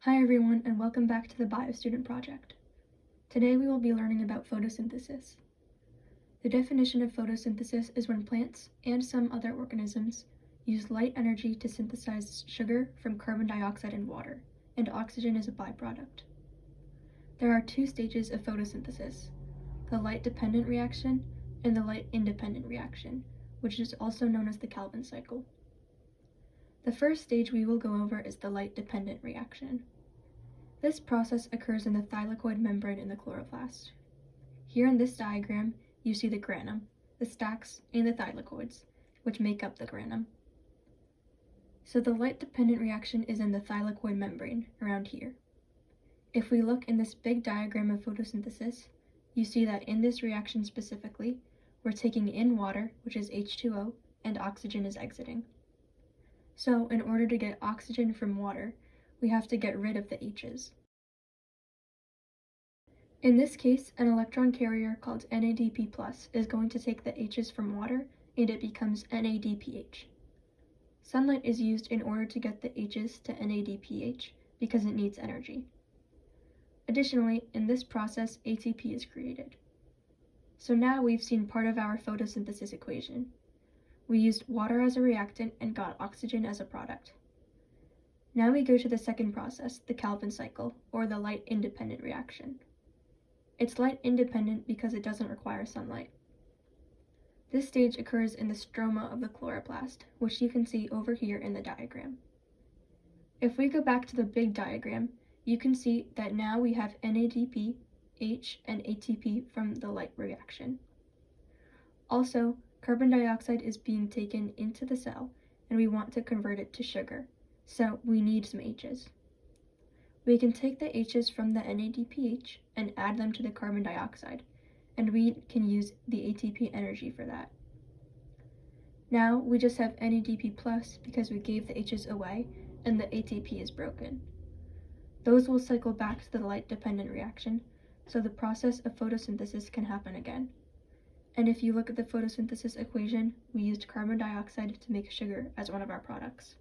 Hi everyone, and welcome back to the BioStudent project. Today we will be learning about photosynthesis. The definition of photosynthesis is when plants and some other organisms use light energy to synthesize sugar from carbon dioxide and water, and oxygen is a byproduct. There are two stages of photosynthesis, the light-dependent reaction and the light-independent reaction, which is also known as the Calvin cycle. The first stage we will go over is the light-dependent reaction. This process occurs in the thylakoid membrane in the chloroplast. Here in this diagram, you see the granum, the stacks, and the thylakoids, which make up the granum. So the light-dependent reaction is in the thylakoid membrane, around here. If we look in this big diagram of photosynthesis, you see that in this reaction specifically, we're taking in water, which is H2O, and oxygen is exiting. So in order to get oxygen from water, we have to get rid of the H's. In this case, an electron carrier called NADP+ is going to take the H's from water, and it becomes NADPH. Sunlight is used in order to get the H's to NADPH because it needs energy. Additionally, in this process, ATP is created. So now we've seen part of our photosynthesis equation. We used water as a reactant and got oxygen as a product. Now we go to the second process, the Calvin cycle, or the light-independent reaction. It's light-independent because it doesn't require sunlight. This stage occurs in the stroma of the chloroplast, which you can see over here in the diagram. If we go back to the big diagram, you can see that now we have NADP, H, and ATP from the light reaction. Also, carbon dioxide is being taken into the cell, and we want to convert it to sugar, so we need some H's. We can take the H's from the NADPH and add them to the carbon dioxide, and we can use the ATP energy for that. Now we just have NADP+ because we gave the H's away and the ATP is broken. Those will cycle back to the light-dependent reaction, so the process of photosynthesis can happen again. And if you look at the photosynthesis equation, we used carbon dioxide to make sugar as one of our products.